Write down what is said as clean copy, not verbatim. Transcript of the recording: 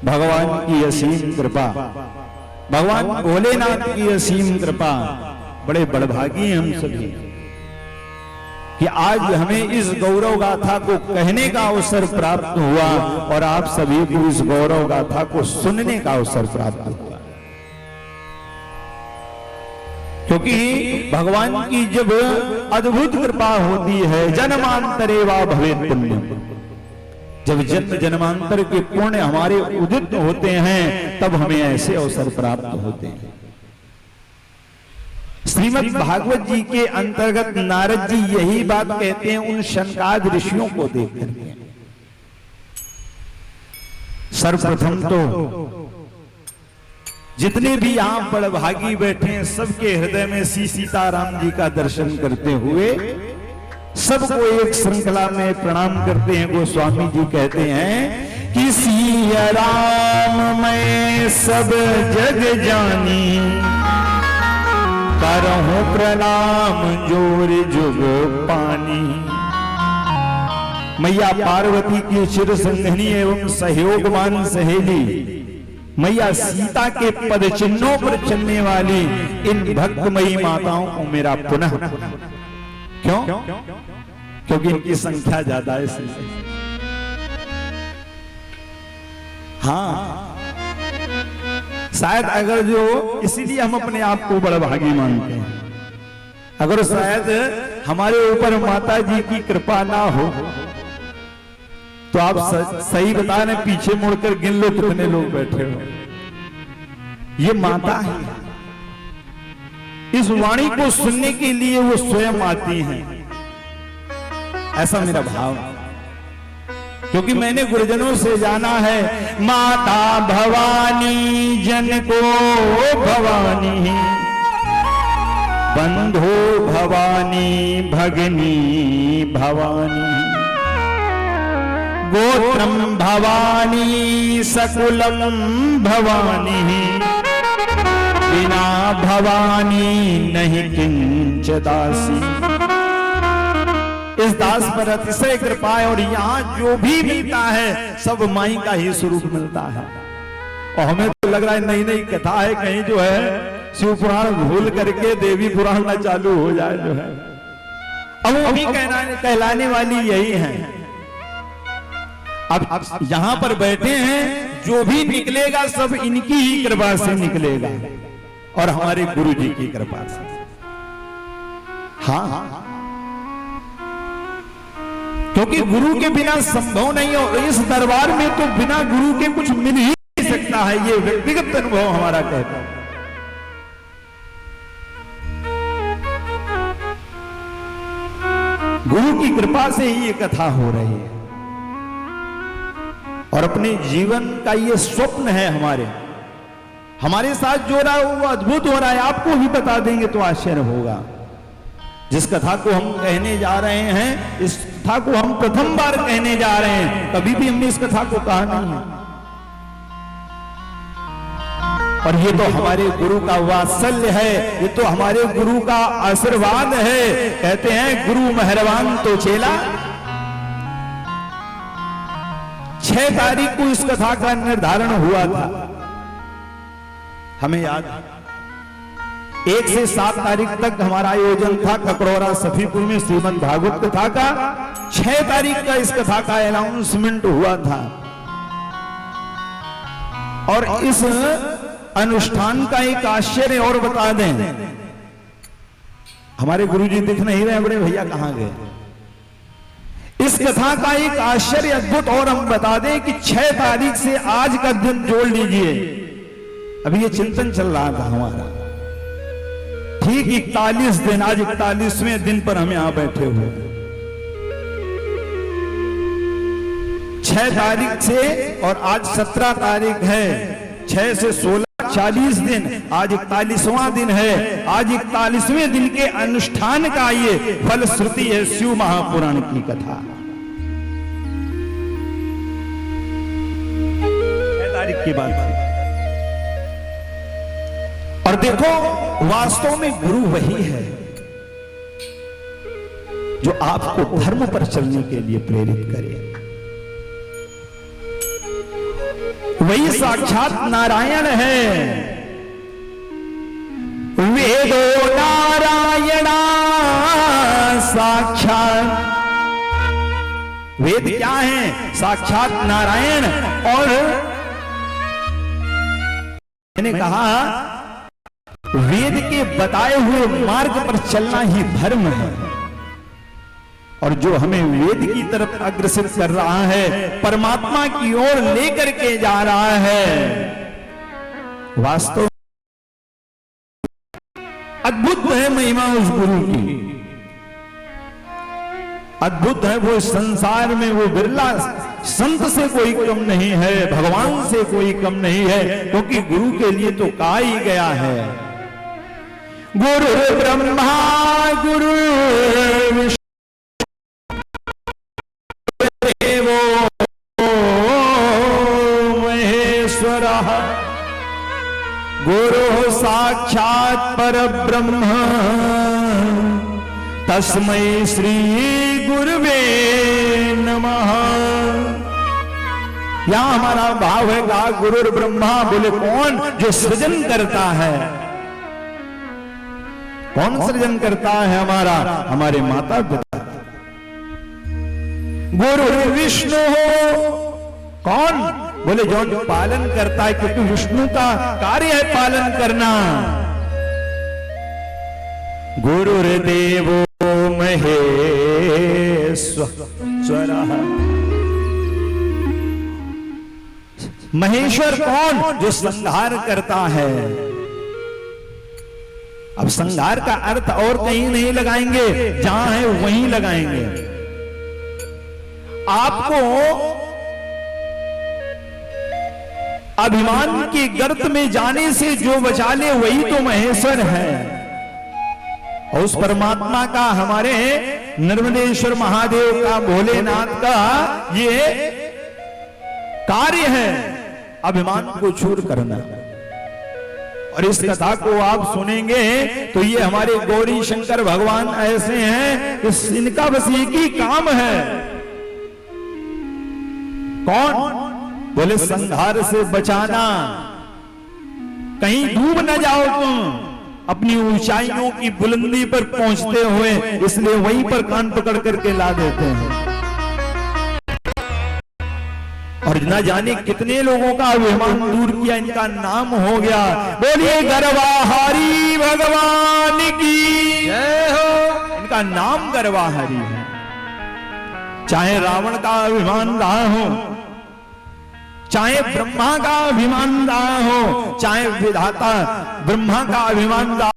भगवान की असीम कृपा, भगवान भोलेनाथ की असीम कृपा। बड़े बड़भागी हैं हम सभी कि आज हमें इस गौरव गाथा को कहने का अवसर प्राप्त हुआ और आप सभी को इस गौरव गाथा को सुनने का अवसर प्राप्त हुआ। क्योंकि भगवान की जब अद्भुत कृपा होती है, जन्मांतरे वा भवेत् पुण्यम, जब जन्म जन्मांतर के पुण्य हमारे उदित होते हैं तब हमें ऐसे अवसर प्राप्त होते हैं। श्रीमद् भागवत जी के अंतर्गत नारद जी यही बात कहते हैं उन शनकाद ऋषियों को देख करके। सर्वप्रथम तो जितने भी यहां बड़भागी बैठे हैं सबके हृदय में श्री सीताराम जी का दर्शन करते हुए सबको एक श्रृंखला में प्रणाम करते हैं। गोस्वामी जी कहते हैं कि सिया राम मैं सब जग जानी, करहूं प्रणाम जोर जुग पानी। मैया पार्वती की चिर संघनी एवं सहयोगवान सहेली मैया सीता के पद चिन्हों पर चलने वाली इन भक्तमयी माताओं को मेरा पुनः, क्यों? क्योंकि इनकी संख्या ज्यादा है इसलिए। हाँ, शायद अगर जो इसीलिए हम अपने आप को बड़भागी मानते हैं, अगर शायद हमारे ऊपर माता जी की कृपा ना हो तो आप सही बता रहे, पीछे मुड़कर गिन लो कितने लोग बैठे हो। ये माता है, इस वाणी को सुनने के लिए वो स्वयं आती हैं, ऐसा मेरा भाव। क्योंकि मैंने गुरुजनों से जाना है, माता भवानी जन को भवानी, बंधो भवानी भगनी भवानी, गोत्रम भवानी सकुलम भवानी, बिना भवानी नहीं किंच दासी। इस दास पर अतिशय कृपा है और यहाँ जो भी मिलता है सब माई का ही स्वरूप मिलता है। और हमें तो लग रहा है नई नई कथा है, कहीं जो है शिव पुराण भूल करके देवी पुराण ना चालू हो जाए जो है। अब वो भी कहलाने वाली यही है। अब यहां पर बैठे हैं, जो भी निकलेगा सब इनकी ही कृपा से निकलेगा और हमारे गुरु जी की कृपा से। हाँ, क्योंकि गुरु के बिना संभव नहीं हो। इस दरबार में तो बिना गुरु के कुछ मिल ही नहीं सकता है, ये व्यक्तिगत अनुभव हमारा कहता है। गुरु की कृपा से ही ये कथा हो रही है और अपने जीवन का ये स्वप्न है हमारे साथ जो रहा है वो अद्भुत हो रहा है। आपको भी बता देंगे तो आश्चर्य होगा। जिस कथा को हम कहने जा रहे हैं, इस कथा को हम प्रथम बार कहने जा रहे हैं, कभी भी हमने इस कथा को कहा नहीं है। और ये तो हमारे गुरु का वात्सल्य है, ये तो हमारे गुरु का आशीर्वाद है। कहते हैं गुरु मेहरबान तो चेला। 6 तारीख को इस कथा का निर्धारण हुआ था, हमें याद। 1 से 7 तारीख तक हमारा आयोजन था ककड़ौरा सफीपुर में श्रीमद् भागवत कथा का। 6 तारीख का इस कथा का अनाउंसमेंट हुआ था। और इस अनुष्ठान का एक आश्चर्य और बता दें, हमारे गुरुजी दिख नहीं रहे, बड़े भैया कहां गए? इस कथा का एक आश्चर्य अद्भुत और हम बता दें कि 6 तारीख से आज का दिन जोड़ लीजिए। अभी ये चिंतन चल रहा था हमारा, ठीक 41 दिन, आज 41वें दिन पर हम यहां बैठे हुए। 6 तारीख से और आज 17 तारीख है, 6 से 16 40 दिन, आज 41वां दिन है। आज 41वें दिन के अनुष्ठान का ये फलश्रुति है शिव महापुराण की कथा। 6 तारीख की बात है। और देखो, वास्तव में गुरु वही है जो आपको धर्म पर चलने के लिए प्रेरित करे। वही साक्षात नारायण है। वेदो नारायणा साक्षात, वेद क्या है? साक्षात नारायण। और मैंने कहा वेद के बताए हुए मार्ग पर चलना ही धर्म है। और जो हमें वेद की तरफ अग्रसर कर रहा है, परमात्मा की ओर लेकर के जा रहा है, वास्तव अद्भुत है महिमा उस गुरु की, अद्भुत है। वो संसार में वो बिरला संत से कोई कम नहीं है, भगवान से कोई कम नहीं है, क्योंकि गुरु के लिए तो कहा ही गया है, गुरु ब्रह्मा गुरु विष्णु देवो महेश्वरः, गुरु साक्षात परब्रह्म तस्मै श्री गुरुवे नमः। यहां हमारा भाव है का गुरु ब्रह्मा, बोले कौन? जो सृजन करता है। कौन सृजन करता है? हमारे माता पिता। गुरु विष्णु हो, कौन? बोले जो पालन करता है, क्योंकि विष्णु का कार्य है पालन करना। गुरुर्देवो महेश्वरः, महेश्वर कौन? जो संहार करता है। अब संहार का अर्थ और कहीं नहीं लगाएंगे, जहां है वहीं लगाएंगे। आपको अभिमान की गर्त में जाने से जो बचा ले वही तो महेश्वर है। और उस परमात्मा का, हमारे नर्मदेश्वर महादेव का, भोलेनाथ का ये कार्य है अभिमान को चूर करना। और इस कथा को आप सुनेंगे तो ये हमारे गौरी शंकर भगवान ऐसे हैं, इनका बस एक ही काम है। कौन? बोले संहार से बचाना, कहीं डूब न जाओ तुम अपनी ऊंचाइयों की बुलंदी पर पहुंचते हुए, इसलिए वहीं पर कान पकड़ करके ला देते हैं। और न जाने कितने लोगों का अभिमान दूर किया, इनका नाम हो गया। बोलिए गर्वाहारी भगवान की जय हो। इनका नाम गर्वाहारी है। चाहे रावण का अभिमान रहा हो, चाहे ब्रह्मा का अभिमान रहा हो, चाहे विधाता ब्रह्मा का अभिमान रहा